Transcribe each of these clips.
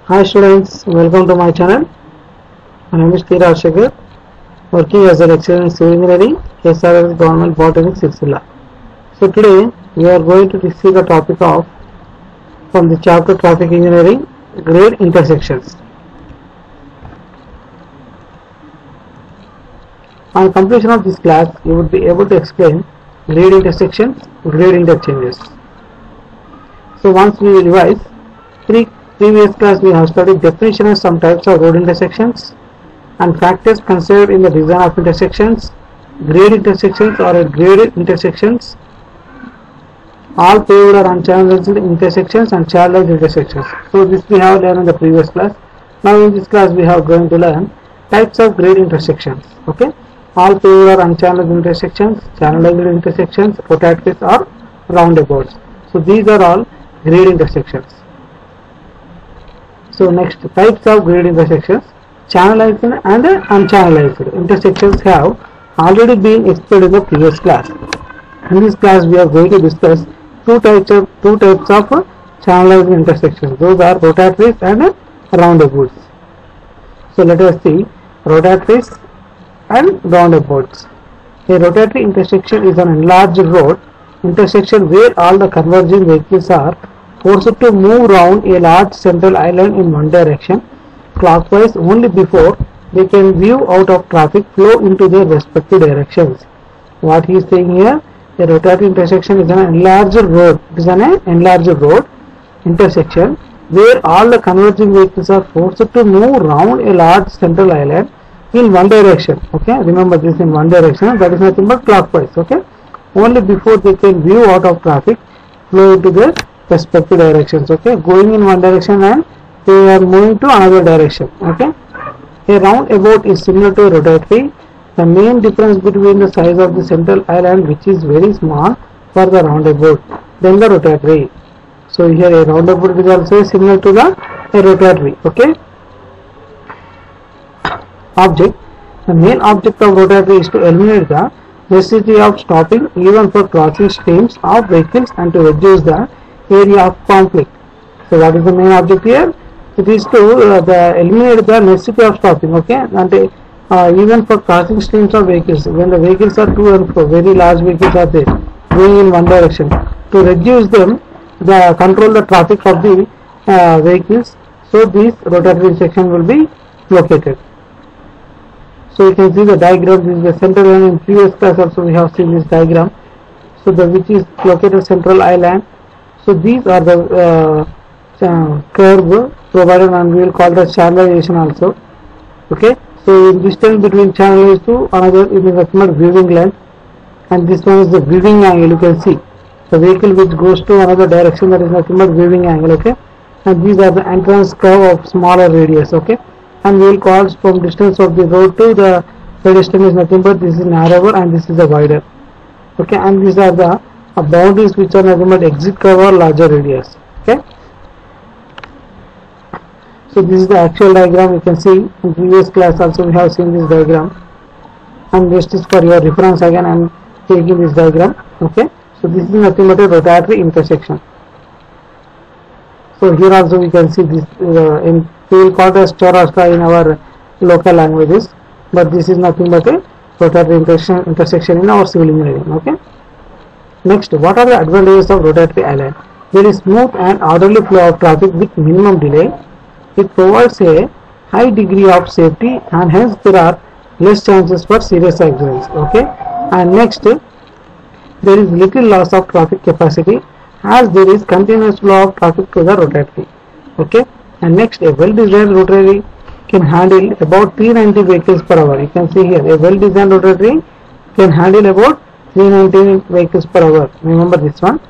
Hi students, welcome to my channel. My name is T. Rajshekhar, working as a lecturer in civil engineering, SRS Government Polytechnic, Sircilla. So today we are going to see the topic of from the chapter Traffic Engineering, grade intersections. On completion of this class, you would be able to explain grade intersections, grade interchanges. So once we revise, previous class we have studied definition of some types of road intersections and factors considered in the design of intersections, grade intersections or graded intersections, all paved or unchannelized intersections and channelized intersections. So this we have learned in the previous class. Now in this class we are going to learn types of grade intersections. Okay, all paved or unchannelized intersections, channelized intersections, rotatories or roundabouts. So these are all grade intersections. So next, types of grade intersections. Channelized and unchannelized intersections have already been explored in the previous class. In this class we are going to discuss two types of channelized intersections. Those are rotatories and roundabouts. So let us see rotatories and roundabouts. A rotatory intersection is an enlarged road intersection where all the converging vehicles are forced to move round a large central island in one direction clockwise only before they can view out of traffic flow into their respective directions. What he is saying here, a rotatory intersection is an enlarged road. It is an enlarged road intersection where all the converging vehicles are forced to move round a large central island in one direction. Okay, remember this, in one direction, that is nothing but clockwise. Okay, only before they can view out of traffic flow into their respective directions. Okay, going in one direction and they are moving to another direction. Okay, a roundabout is similar to a rotatory. The main difference between the size of the central island, which is very small for the roundabout, than the rotatory. So here a roundabout is also similar to a rotatory. Okay, object. The main object of rotatory is to eliminate the necessity of stopping even for crossing streams of vehicles and to reduce the area of conflict. So what is the main object here? It is to eliminate the necessity of stopping. Okay, and even for crossing streams of vehicles, when the vehicles are to and fro, very large vehicles are there going in one direction, to reduce them, control the traffic of the vehicles. So this rotatory intersection will be located. So you can see the diagram. This is the central island. In previous class also we have seen this diagram. So which is located central island. So these are the curve provided, and we will call the channelization also. Okay, so in distance between channel to another, it is nothing but viewing length, and this one is the viewing angle. You can see the vehicle which goes to another direction, that is nothing but viewing angle. Okay, and these are the entrance curve of smaller radius. Okay, and we will call from distance of the road to the pedestrian is nothing but this is narrower and this is the wider. Okay, and these are the boundaries which are nothing but exit curve or larger radius. Okay, so this is the actual diagram. You can see in previous class also we have seen this diagram, and this is for your reference. Again I am taking this diagram. Okay, so this is nothing but a rotatory intersection. So here also we can see this in we will call it as chaurasta in our local languages, but this is nothing but a rotatory intersection in our civil engineering. Okay, next, what are the advantages of rotatory island? There is smooth and orderly flow of traffic with minimum delay. It provides a high degree of safety, and hence there are less chances for serious accidents. Okay, and next, there is little loss of traffic capacity as there is continuous flow of traffic to the rotatory. Okay, and next, a well-designed rotatory can handle about 390 vehicles per hour. You can see here a well-designed rotatory can handle about 390 vehicles per hour. Remember this one.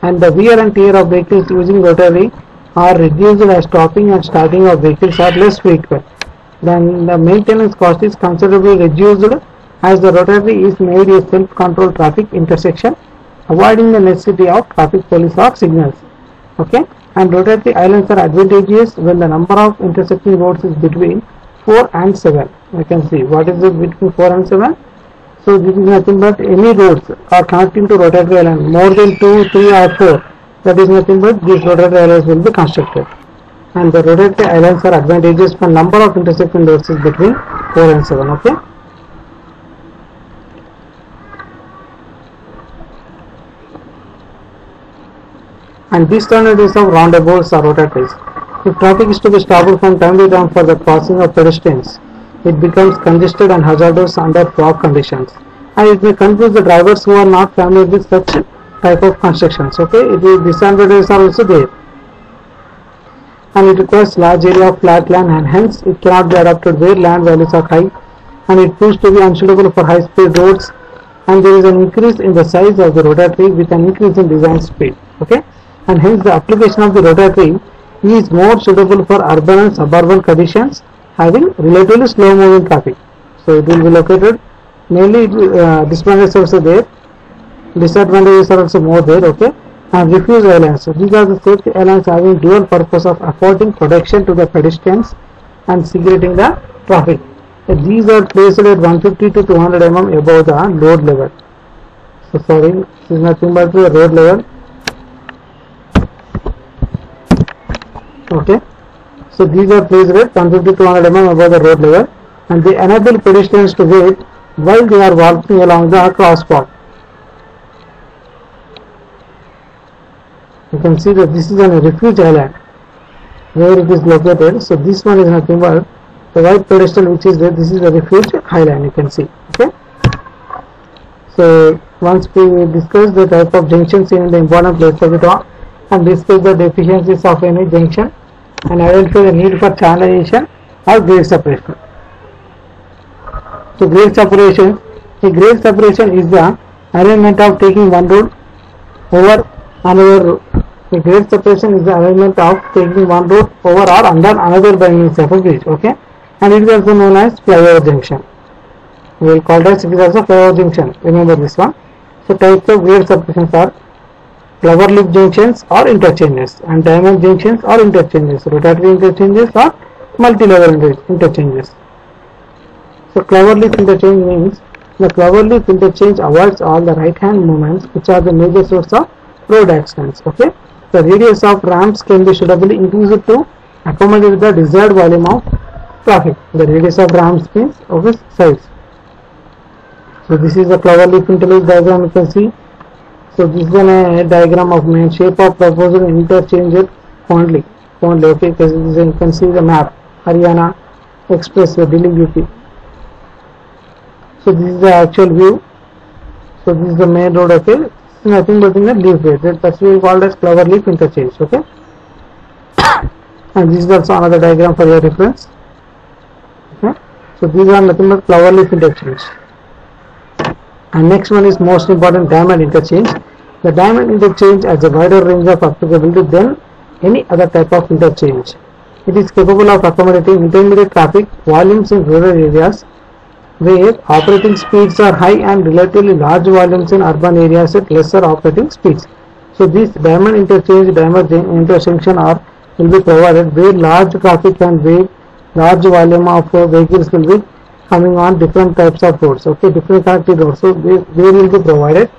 And the wear and tear of vehicles using rotary are reduced as stopping and starting of vehicles are less frequent. Then the maintenance cost is considerably reduced as the rotary is made a self-controlled traffic intersection, avoiding the necessity of traffic police or signals. Okay, and rotary islands are advantageous when the number of intersecting roads is between 4 and 7. You can see what is it between 4 and 7. So this is nothing but any roads are connecting to rotatory island more than 2, 3 or 4. That is nothing but these rotatory islands will be constructed. And the rotatory islands are advantageous for number of intersecting roads between 4 and 7. Okay. And these tornadoes of roundabouts or rotatories. If traffic is to be stopped from time to time for the crossing of pedestrians, it becomes congested and hazardous under fog conditions, and it may confuse the drivers who are not familiar with such type of constructions. Okay, disadvantages are also there, and it requires large area of flat land, and hence it cannot be adopted where land values are high, and it proves to be unsuitable for high speed roads, and there is an increase in the size of the rotatory with an increase in design speed. Okay, and hence the application of the rotatory is more suitable for urban and suburban conditions having relatively slow moving traffic. So it will be located mainly, disadvantages are also there, disadvantages are also more there. Okay, and refuge islands. So these are the safety islands having dual purpose of affording protection to the pedestrians and segregating the traffic. So these are placed at 150 to 200 mm above the road level. So sorry, this is nothing but the road level. Okay, so these are placed at 150 to 200 mm above the road level, and they enable pedestrians to wait while they are walking along the crosswalk. You can see that this is a refuge island where it is located. So this one is nothing but the white pedestal which is there. This is a refuge island, you can see. Okay, so once we discuss the type of junctions in the important place of the talk, and discuss the deficiencies of any junction, and identify the need for channelization or grade separation. So grade separation, a grade separation is the arrangement of taking one road over another road. A grade separation is the arrangement of taking one road over or under another by means of a bridge. Okay, and it is also known as flyover junction. We will call it also flyover junction. Remember this one. So types of grade separations are clover leaf junctions or interchanges, and diamond junctions or interchanges, rotatory interchanges or multi-level interchanges. So clover leaf interchange means the clover leaf interchange avoids all the right hand movements which are the major source of road accidents. Okay, the radius of ramps can be suitably increased to accommodate the desired volume of traffic. The radius of ramps means of its size. So this is the clover leaf interchange diagram, you can see. So this is a diagram of main shape of proposed interchange at Fondly. Okay, because you can see the map, Haryana Expressway, Delhi UP. So this is the actual view. So this is the main road. Okay, nothing but in the leaf way. That's we called as clover leaf interchange. Okay, and this is also another diagram for your reference. Okay, so these are nothing but clover leaf interchange. And next one is most important, diamond interchange. The diamond interchange has a wider range of applicability than any other type of interchange. It is capable of accommodating intermediate traffic volumes in rural areas where operating speeds are high and relatively large volumes in urban areas at lesser operating speeds. So this diamond interchange, diamond intersection will be provided where large traffic and where large volume of vehicles will be coming on different types of roads. Okay, different connected roads. So they will be provided,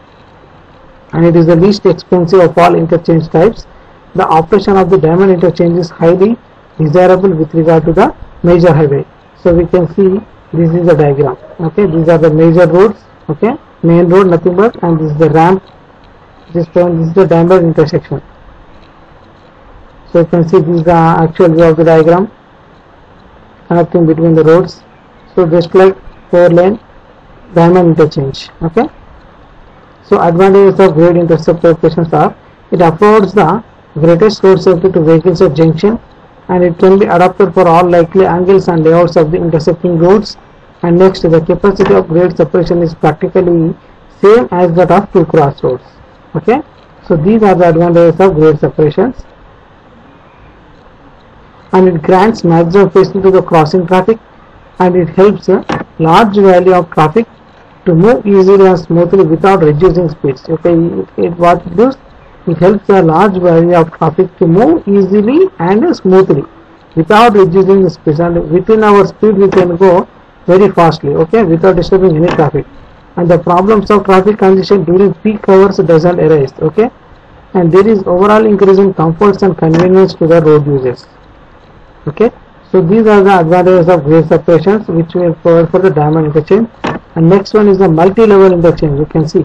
and it is the least expensive of all interchange types. The operation of the diamond interchange is highly desirable with regard to the major highway. So we can see this is the diagram. Okay, these are the major roads. Okay, main road nothing but, and this is the ramp. This is the diamond intersection. So you can see this is the actual view of the diagram connecting between the roads. So just like 4-lane diamond interchange. Okay, so advantages of grade intercept operations are it affords the greatest road safety to vehicles at junction, and it can be adapted for all likely angles and layouts of the intersecting roads. And next, the capacity of grade separation is practically same as that of two crossroads. Okay, so these are the advantages of grade separations, and it grants maximum facility to the crossing traffic, and it helps a large value of traffic to move easily and smoothly without reducing speeds. Okay, what it does, it helps a large value of traffic to move easily and smoothly without reducing the speeds, and within our speed we can go very fastly. Okay, without disturbing any traffic. and the problems of traffic congestion during peak hours doesn't arise. Okay, and there is overall increase in comforts and convenience to the road users. Okay, so these are the advantages of grade separations which we will provide for the diamond interchange. And next one is the multi-level interchange. You can see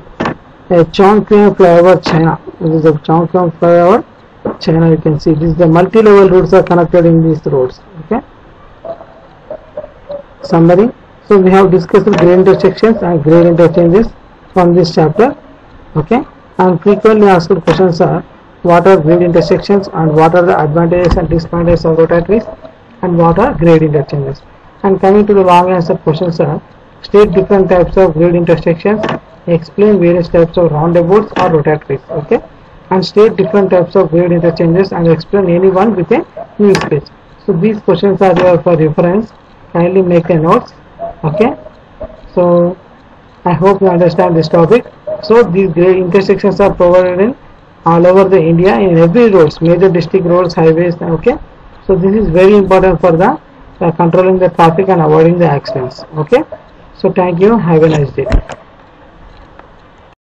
a Chongqing flyover China. This is a Chongqing flyover China. You can see this is the multi-level routes are connected in these roads. Okay, summary. So we have discussed grade intersections and grade interchanges from this chapter. Okay, and frequently asked questions are what are grade intersections and what are the advantages and disadvantages of rotatories and what are grade interchanges. And coming to the long answer questions are state different types of grade intersections, explain various types of roundabouts or rotatories. Okay, and state different types of grade interchanges and explain any one with a new sketch. So these questions are there for reference. Kindly make a notes. Okay, so I hope you understand this topic. So these grade intersections are provided in all over the India in every roads, major district roads, highways. Okay, so this is very important for the controlling the traffic and avoiding the accidents. Okay, so thank you, have a nice day.